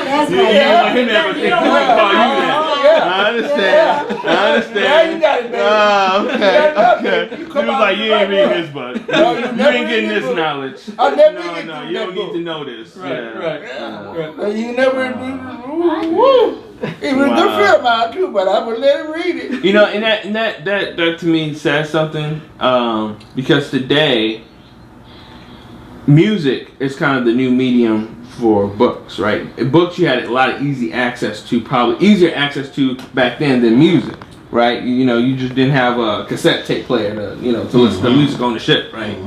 That's You right. don't want him to ever think he would call you that. I understand. I understand. Now you got it, baby. Okay. You He come was out like, the you ain't right reading way. this book. No, you You never ain't getting read this this book. knowledge. I never No, get no, through you that don't need book. to know this. Right. You never. Woo. It was a good film out too, but I would let him read it. You know, and that to me says something, because today music is kind of the new medium for books, right? Books you had a lot of easy access to, probably easier access to back then than music, right? You know, you just didn't have a cassette tape player to listen to music on the ship, right?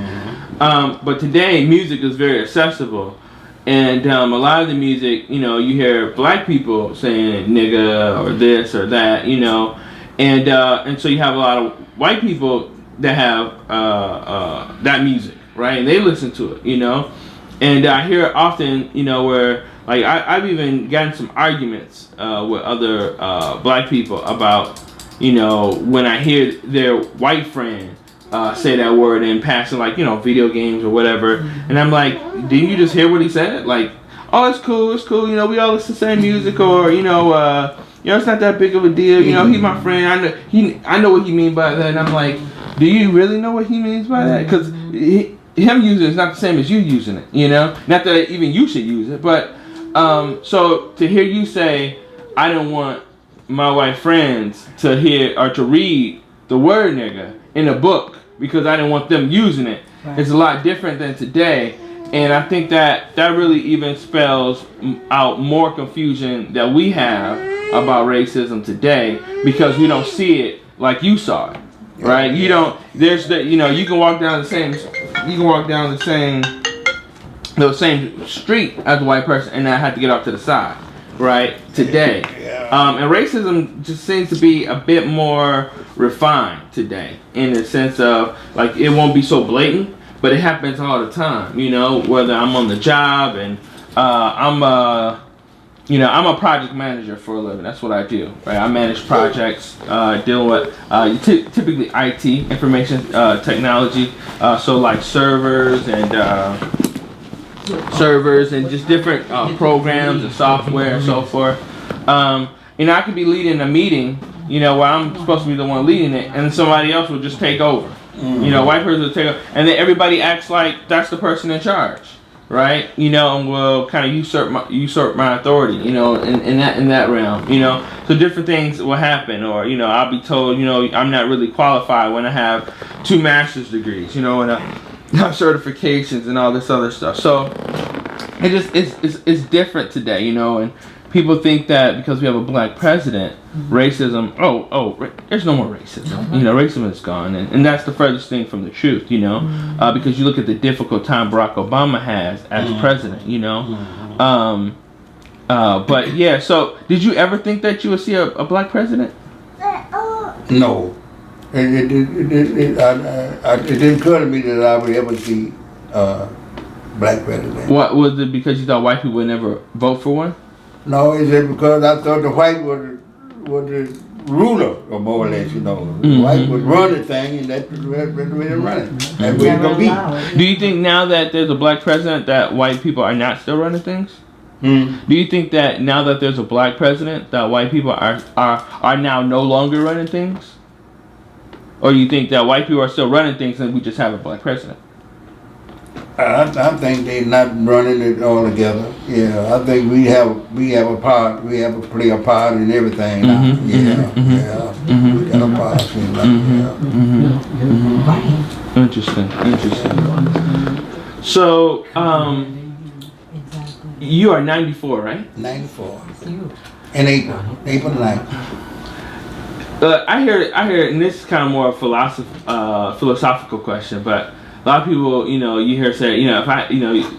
But today music is very accessible. And a lot of the music, you know, you hear black people saying nigga or this or that, you know, and so you have a lot of white people that have that music, right? And they listen to it, you know, and I hear it often, you know, where like I've even gotten some arguments with other black people about, you know, when I hear their white friend say that word in passing, like, you know, video games or whatever, and I'm like, didn't you just hear what he said? Like, oh, it's cool, you know, we all listen to the same music, or you know, it's not that big of a deal, you know, he's my friend, I know what he means by that, and I'm like, do you really know what he means by that? Because him using it is not the same as you using it, you know, not that even you should use it, but so to hear you say, I don't want my white friends to hear or to read the word nigga in a book because I didn't want them using it. Right. It's a lot different than today, and I think that really even spells out more confusion that we have about racism today because we don't see it like you saw it, right? You don't. There's the, you know, you can walk down the same street as a white person and not have to get off to the side, right? Today, and racism just seems to be a bit more refined today in the sense of like it won't be so blatant, but it happens all the time, you know, whether I'm on the job and I'm a project manager for a living. That's what I do, right? I manage projects dealing with typically IT, information technology, so like servers and just different programs and software and so forth. You know, I could be leading a meeting, you know, where I'm supposed to be the one leading it, and somebody else will just take over. You know, white person will take over, and then everybody acts like that's the person in charge, right? You know, and will kind of usurp my authority, you know, in that realm, you know. So different things will happen, or you know, I'll be told, you know, I'm not really qualified when I have 2 master's degrees, you know, and certifications and all this other stuff. So it's different today, you know, and people think that because we have a black president, racism, there's no more racism. You know, racism is gone. And that's the furthest thing from the truth, you know, because you look at the difficult time Barack Obama has as president, you know. But yeah, so did you ever think that you would see a black president? No. It didn't occur to me that I would ever see black president. What was it, because you thought white people would never vote for one? No, it's just because I thought the white was the ruler, or more or less, you know. The white would run the thing, and that's the way to run it. That's where it's gonna be. Do you think now that there's a black president that white people are not still running things? Do you think that now that there's a black president that white people are now no longer running things? Or you think that white people are still running things and we just have a black president? I think they're not running it all together. Yeah, I think we have a part. We have to play a part in everything now. We got a part in Interesting. So, you are 94, right? 94. In April 9th. I hear, and this is kind of more a philosophical question, but a lot of people, you know, you hear say, you know,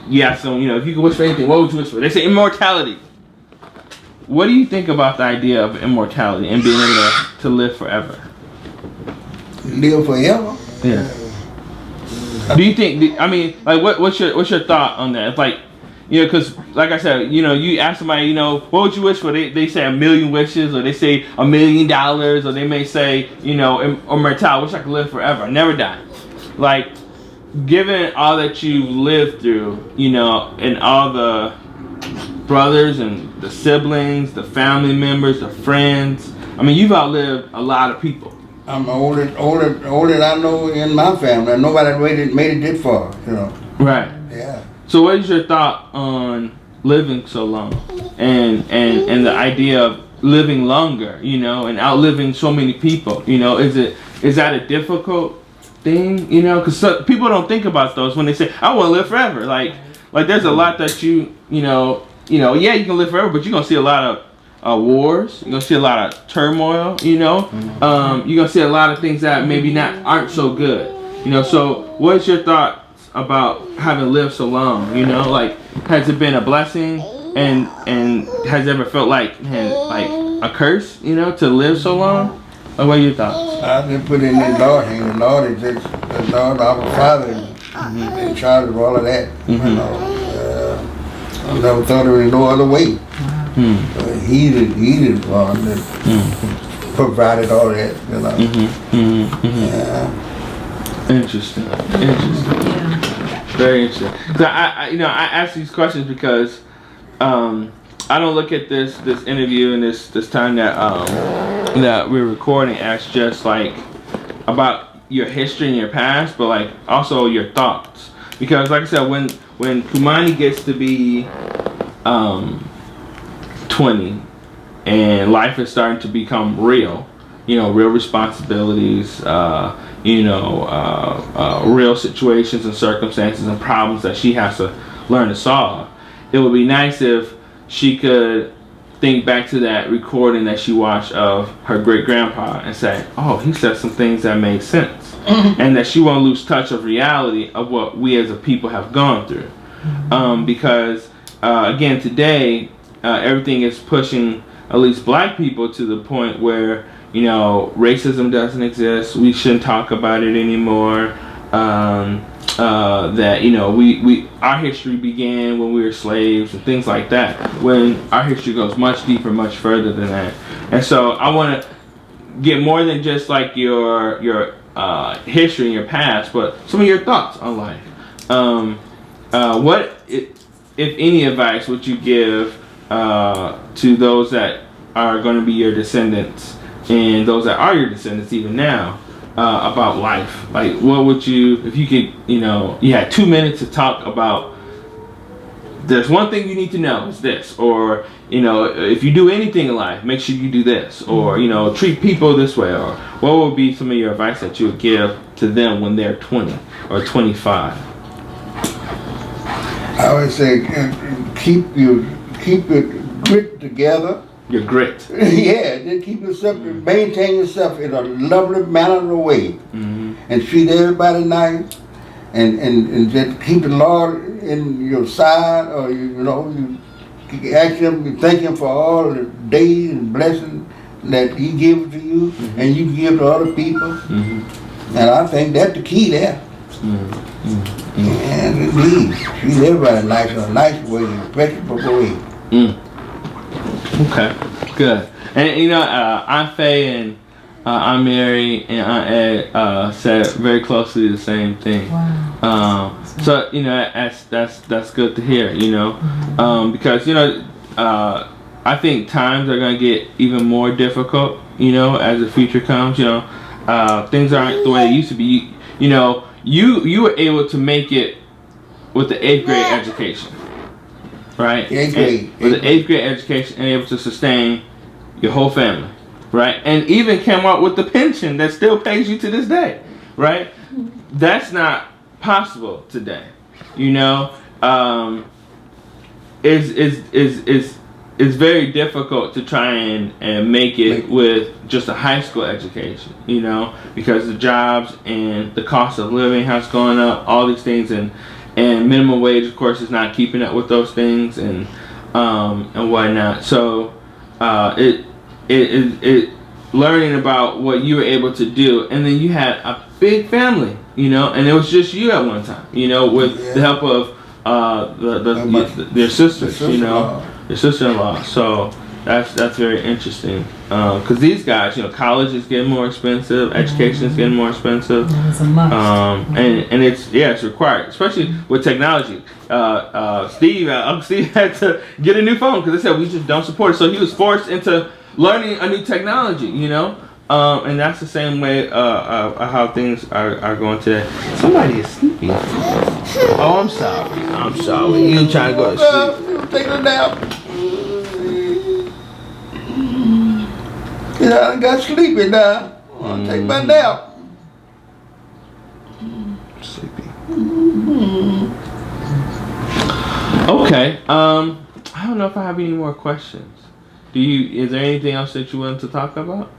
you ask them, you know, if you could wish for anything, what would you wish for? They say immortality. What do you think about the idea of immortality and being able to live forever? Live forever? Yeah. Do you think? I mean, like, what's your thought on that? It's like, you know, because like I said, you know, you ask somebody, you know, what would you wish for? They say 1,000,000 wishes, or they say $1 million, or they may say, you know, immortality. Wish I could live forever, never die. Like, given all that you've lived through, you know, and all the brothers and the siblings, the family members, the friends. I mean, you've outlived a lot of people. I'm the oldest I know in my family. Nobody made it this far, you know. Right. Yeah. So what is your thought on living so long and the idea of living longer, you know, and outliving so many people, you know? Is that a difficult thing, you know? Because people don't think about those when they say, I want to live forever. Like there's a lot that you know, yeah, you can live forever, but you're going to see a lot of wars. You're going to see a lot of turmoil, you know? You're going to see a lot of things that maybe aren't so good, you know? So what's your thoughts about having lived so long, you know? Like, has it been a blessing and has it ever felt like a curse, you know, to live so long? Or what are your thoughts? I just put in the Lord hand. The Lord is just the Lord, our Father, in charge of all of that. You know, I never thought there was no other way. He the one that provided all that. You know. Yeah. Interesting. Very interesting. So I ask these questions because I don't look at this interview and this time that we're recording as just like about your history and your past, but like also your thoughts. Because like I said, when Kumani gets to be 20 and life is starting to become real, you know, real responsibilities, real situations and circumstances and problems that she has to learn to solve. It would be nice if she could think back to that recording that she watched of her great-grandpa and say, oh, he said some things that made sense. And that she won't lose touch of reality of what we as a people have gone through. Because, again, today, everything is pushing at least black people to the point where, you know, racism doesn't exist. We shouldn't talk about it anymore. That, you know, our history began when we were slaves and things like that. When our history goes much deeper, much further than that. And so I want to get more than just like your history and your past, but some of your thoughts on life. What, if any, advice would you give to those that are going to be your descendants and those that are your descendants even now about life? Like, what would you, if you could, you know, you had 2 minutes to talk about, there's one thing you need to know is this, or, you know, if you do anything in life, make sure you do this, or, you know, treat people this way, or what would be some of your advice that you would give to them when they're 20 or 25? I would say keep your grit together. Your grit. Yeah, just keep yourself, maintain yourself in a lovely manner of way, and treat everybody nice, and just keep the Lord in your side, or you ask Him, you thank Him for all the days and blessings that He gives to you, and you give to other people, and I think that's the key there. And indeed, treat everybody nice in a nice way, in a respectful way. Okay, good. And you know, Aunt Faye and Aunt Mary and Aunt Ed said very closely the same thing. Wow. So you know, that's good to hear. You know, because you know, I think times are gonna get even more difficult. You know, as the future comes. You know, things aren't the way they used to be. You know, you were able to make it with the 8th grade education. Right? 8th grade. With an 8th grade education and able to sustain your whole family. Right? And even came out with the pension that still pays you to this day. Right? That's not possible today. You know? It's very difficult to try and make it with just a high school education, you know, because the jobs and the cost of living has gone up, all these things, and minimum wage, of course, is not keeping up with those things, and whatnot. So it learning about what you were able to do, and then you had a big family, you know, and it was just you at one time, you know, with the help of your sisters, you know, your sister-in-law. So That's very interesting. Because these guys, college is getting more expensive, education is getting more expensive. It's a must. And it's required, especially with technology. Uncle Steve had to get a new phone because they said we just don't support it. So he was forced into learning a new technology, and that's the same way how things are going today. Somebody is sleeping. Oh, I'm sorry. You trying to go to sleep? You take a nap. I got sleepy now. I'll take my nap. Sleepy. Okay. I don't know if I have any more questions. Is there anything else that you want to talk about?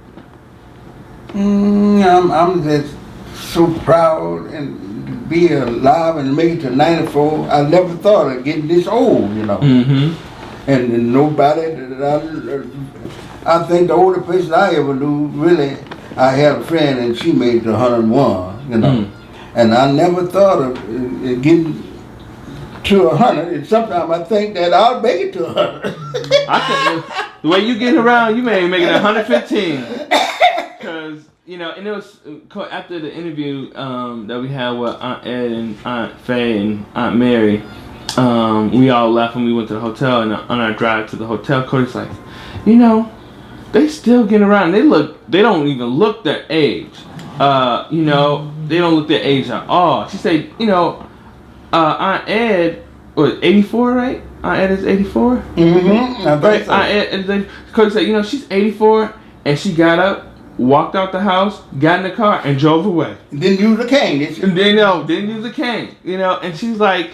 I'm just so proud and to be alive and make it to 94. I never thought of getting this old, Mm-hmm. And nobody that I think the only person I ever knew, really, I had a friend and she made it to 101, And I never thought of getting to 100. And sometimes I think that I'll make it to 100. I think the way you getting around, you may make it 115. Because, and it was after the interview that we had with Aunt Ed and Aunt Faye and Aunt Mary, we all left and we went to the hotel, and on our drive to the hotel, Cody's like, they still get around. They don't even look their age. They don't look their age at all. She said, Aunt Ed was 84, right? Aunt Ed is 84? Mm-hmm. Right? So. Aunt Ed, Cody said, she's 84, and she got up, walked out the house, got in the car, and drove away. Didn't use a cane, did she? And didn't use a cane. And she's like,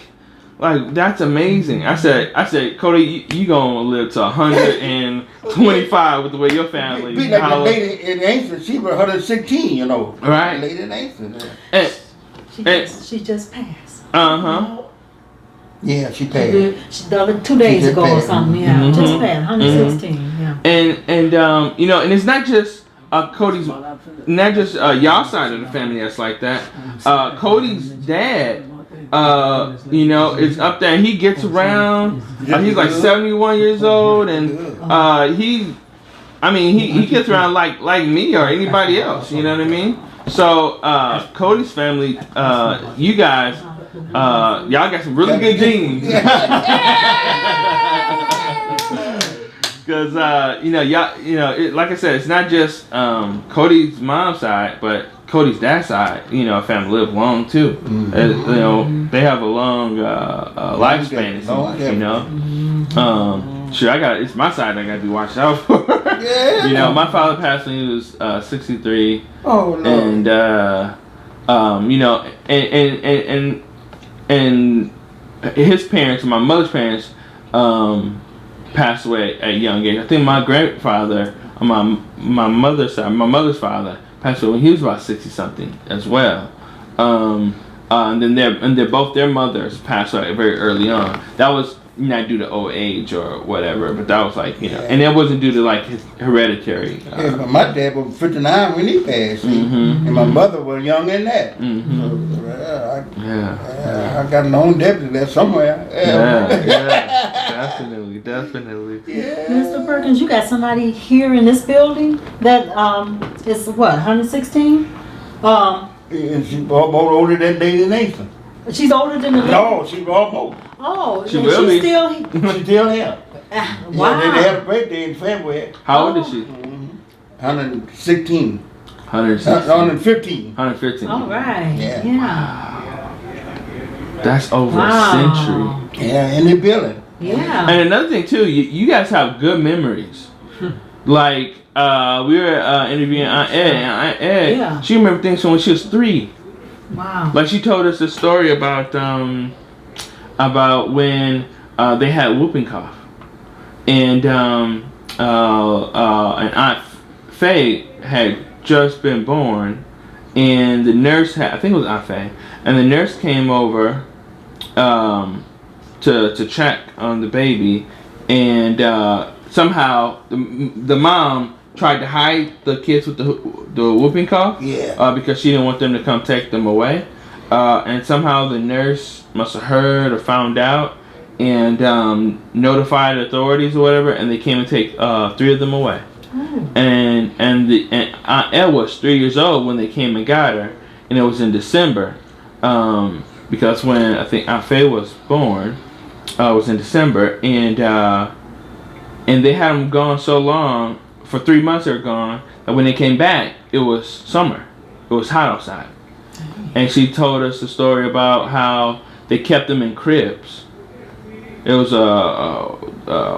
that's amazing. I said, Cody, you gonna live to 125 with the way your family. Be like the lady in Ainsley, she was 116, Right. The lady in Ainsley. She just passed. Yeah, she passed. The other 2 days ago or something. Yeah, just passed. 116. Yeah. And it's not just Cody's, not just y'all side of the family that's like that. Cody's dad. Is up there. He gets around. He's like 71 years old, and he gets around like me or anybody else. You know what I mean? So Cody's family, you guys, y'all got some really good genes. Because y'all, like I said, it's not just Cody's mom's side, but Cody's dad's side, family live long too. They have a long lifespan. It's my side I gotta be watched out for. Yeah. My father passed when he was 63. Oh no. And his parents, my mother's parents, passed away at a young age. I think my grandfather, my mother's side, my mother's father, passed away when he was about 60 something as well. And then their mothers passed away very early on. That was not due to old age or whatever, but that was and that wasn't due to his hereditary. But my dad was 59 when he passed, and my mother was young in that. I got an own deputy there somewhere. Definitely. Yeah. Mr. Perkins, you got somebody here in this building that is what, 116? And she's almost older than Lady Nathan. She's older than the lady? No, she's almost. Oh, She will be. She's still here. Wow. Yeah, they had a birthday in February. How old is she? 116. 115. 115. All right. Yeah. That's over a century. Yeah, in the building. Yeah. And another thing too, you guys have good memories. We were interviewing Aunt Ed, and Aunt Ed, she remembered things from when she was 3. Wow. Like she told us a story about when they had whooping cough, and Aunt Faye had just been born, and the nurse I think it was Aunt Faye, and the nurse came over to check on the baby, and somehow the mom tried to hide the kids with the whooping cough, because she didn't want them to come take them away, and somehow the nurse must have heard or found out, and notified authorities or whatever, and they came and take 3 of them away. And Aunt Ed was 3 years old when they came and got her, and it was in December, because when I think Aunt Faye was born, it was in December, and they had them gone so long, for 3 months they were gone, that when they came back, it was summer, it was hot outside, and she told us the story about how they kept them in cribs. It was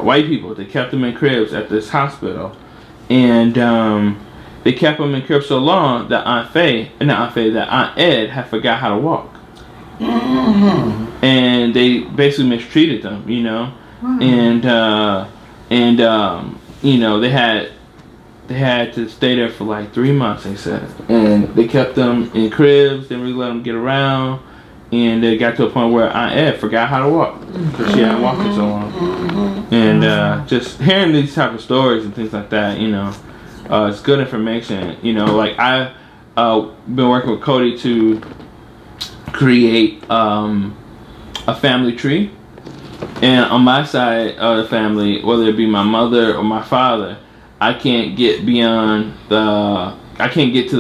white people. They kept them in cribs at this hospital. And they kept them in cribs so long that Aunt Ed had forgot how to walk. Mm-hmm. And they basically mistreated them, you know. Mm-hmm. And you know, they had to stay there for like 3 months, they said. And they kept them in cribs, didn't really let them get around. And it got to a point where Aunt Ed forgot how to walk because she hadn't walked in so long. And just hearing these type of stories and things like that, you know, it's good information. You know, like I've been working with Cody to create a family tree. And on my side of the family, whether it be my mother or my father, I can't get to the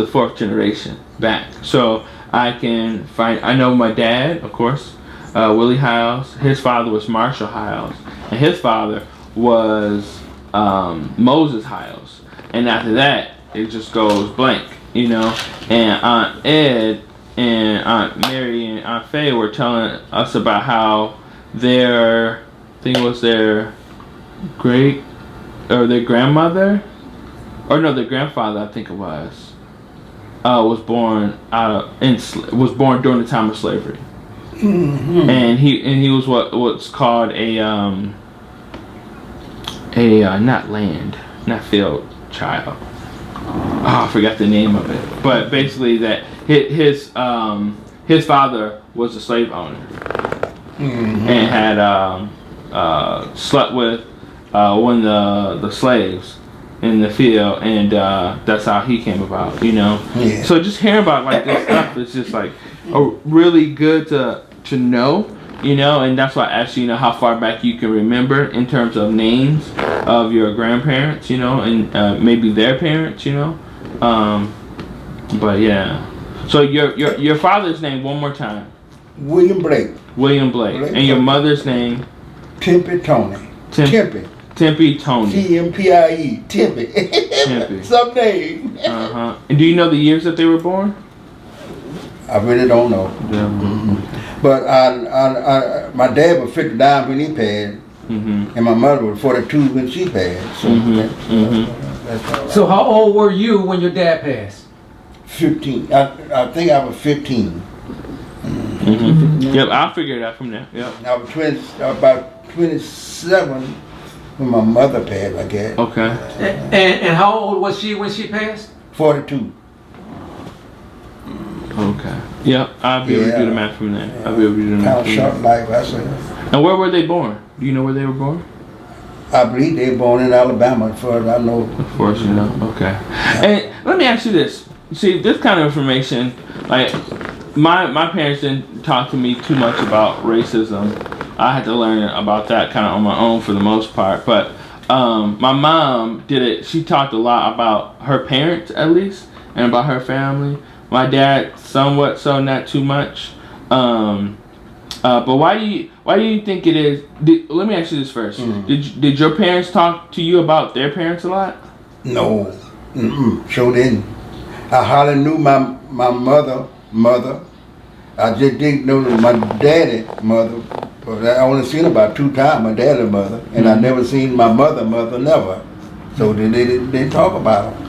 4th generation back. So I know my dad, of course, Willie Hyles. His father was Marshall Hyles, and his father was Moses Hyles. And after that, it just goes blank, you know. And Aunt Ed and Aunt Mary and Aunt Faye were telling us about how their grandmother, or no, their grandfather, I think it was born during the time of slavery. Mm-hmm. And he was what's called a not field child. Oh, I forgot the name of it. But basically, that his father was a slave owner. Mm-hmm. And had slept with one of the slaves in the field, and that's how he came about, you know. Yeah. So just hearing about like this stuff is just like really good to know, you know. And that's why I asked you, you know, how far back you can remember in terms of names of your grandparents, you know, and maybe their parents, you know. But yeah. So your father's name, one more time. William Blake. And your mother's name? Tempe Tony. Tempe Tony. T-M-P-I-E. Tempe. Some name. And do you know the years that they were born? I really don't know. Yeah. Mm-hmm. But my dad was 59 when he passed, and my mother was 42 when she passed. So, so how old were you when your dad passed? 15. I think I was 15. Yep, I'll figure it out from there. Yep. I was about 27 when my mother passed, I guess. Okay. And how old was she when she passed? 42. Okay. Yep, I'll be able to do the math from there. Yeah. I'll be able to do the math. Kind of short life, I say. And where were they born? Do you know where they were born? I believe they were born in Alabama, as far as I know. Of course, you know. Okay. And let me ask you this. See, this kind of information, like, my parents didn't talk to me too much about racism. I had to learn about that kind of on my own for the most part. But my mom did it. She talked a lot about her parents, at least, and about her family. My dad, somewhat so, not too much. But why do you think it is? Let me ask you this first. Did your parents talk to you about their parents a lot? No, sure didn't. I hardly knew my mother. I just didn't know my daddy mother. But I only seen about 2 times my daddy mother, and I never seen my mother never. So they didn't talk about them.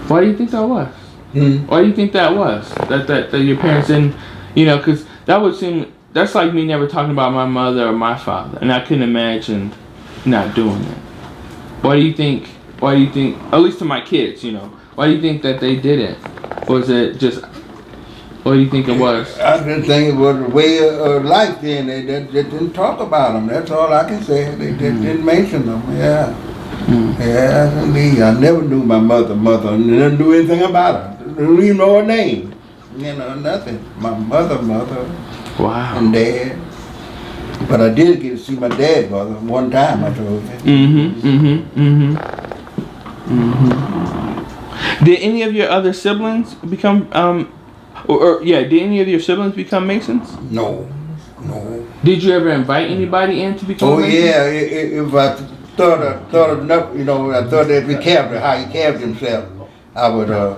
Why do you think that was? Why do you think that was? That your parents didn't, you know, because that would seem, that's like me never talking about my mother or my father, and I couldn't imagine not doing that. Why do you think, at least to my kids, you know, why do you think that they didn't? Was it just, what do you think it was? I just think it was a way of life then. They didn't talk about them. That's all I can say. They didn't mention them. Yeah. Yeah, indeed. I never knew my mother, and never knew anything about her. Didn't even know her name. You know, nothing. My mother, wow, and dad. But I did get to see my dad, brother, one time, I told you. Did any of your other siblings become did any of your siblings become Masons? No. Did you ever invite anybody in to become? Oh a Mason? yeah, if I thought enough, you know, I thought that how he carried himself, I would, I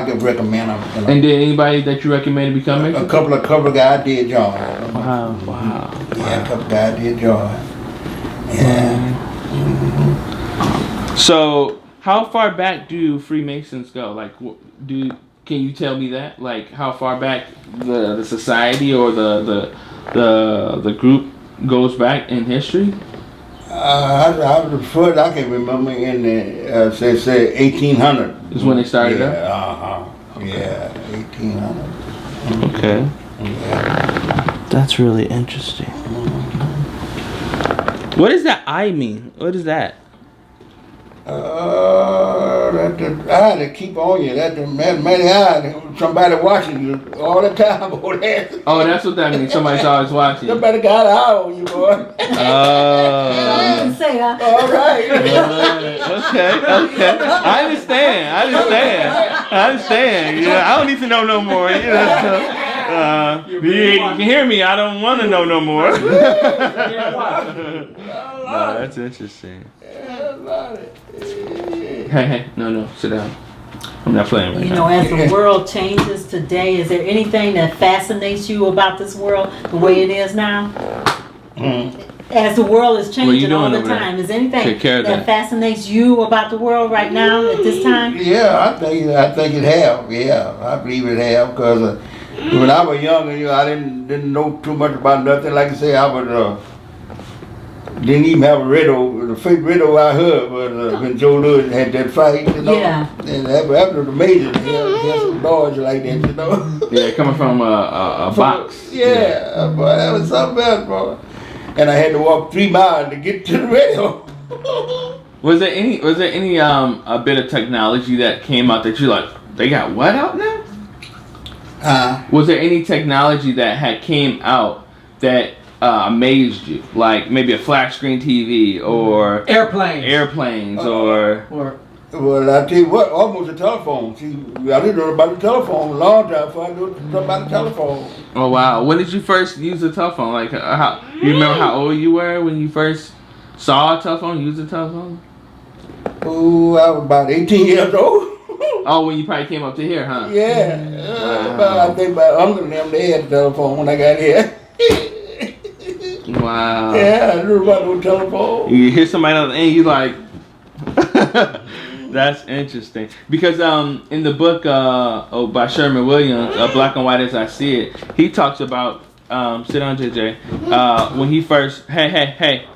could recommend him. You know. And did anybody that you recommended become Mason? A couple of guys did join. Wow. Yeah, a couple guys did join. Yeah. So, how far back do Freemasons go? Like, can you tell me that? Like, how far back the society or the group goes back in history? I was the first I can remember in the say 1800 is when they started up. Yeah, 1800. Okay. Yeah. That's really interesting. What does that I mean? What is that? I had to keep on you. That many eyes, somebody watching you all the time over there. Oh, that's what that means. Somebody's always watching. Somebody got an eye on you, boy. I say, All right. Okay. I understand. Yeah, I don't need to know no more. You know, so, you can hear me. I don't want to know no more. No, that's interesting. Hey, no, sit down. I'm not playing right you now. know, as the world changes today, is there anything that fascinates you about this world the way it is now? As the world is changing all the time, is there anything that fascinates you about the world right now at this time? Yeah, I think it have. Yeah, I believe it have because when I was younger, you know, I didn't know too much about nothing. Like I say, I was didn't even have a radio. The first radio I heard was when Joe Lewis had that fight, you know. Yeah. And that was amazing. He had some boys like that, you know. Yeah, coming from a box. Yeah, boy, that was something else, bro. And I had to walk 3 miles to get to the radio. Was there any a bit of technology that came out that you like? They got what out now? Was there any technology that had came out that amazed you, like maybe a flat screen TV or airplanes or Well, I tell you what, almost a telephone. See, I didn't know about the telephone a long time before I knew about the telephone. Oh wow! When did you first use the telephone? Like, how you remember how old you were when you first saw a telephone, use a telephone? Oh, I was about 18 years old. Oh, when you probably came up to here, huh? Yeah. I think my uncle and them, they had a telephone when I got here. Wow. Yeah, I knew about no telephone. You hear somebody else and you like, that's interesting. Because in the book by Sherman Williams, Black and White as I See It, he talks about, sit down JJ, when he first, hey,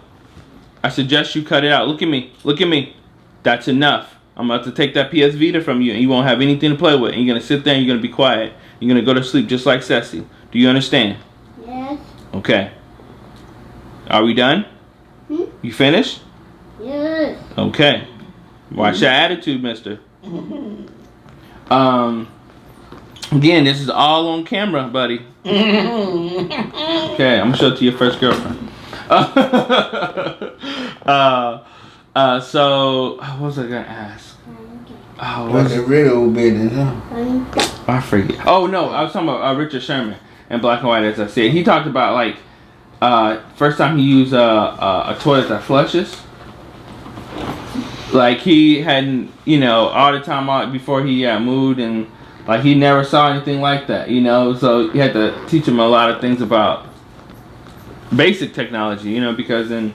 I suggest you cut it out. Look at me. That's enough. I'm about to take that PS Vita from you and you won't have anything to play with. And you're going to sit there and you're going to be quiet. You're going to go to sleep just like Ceci. Do you understand? Yes. Okay. Are we done? You finished? Yes. Okay. Watch your attitude, mister. Again, this is all on camera, buddy. Okay, I'm gonna show it to your first girlfriend. So what was I gonna ask? Oh, What's the radio business, huh? I forget. Oh no, I was talking about Richard Sherman and Black and White, as I said. He talked about like first time he used a toilet that flushes. Like he hadn't, you know, all the time out before he moved, and like he never saw anything like that, you know. So you had to teach him a lot of things about basic technology, you know, because in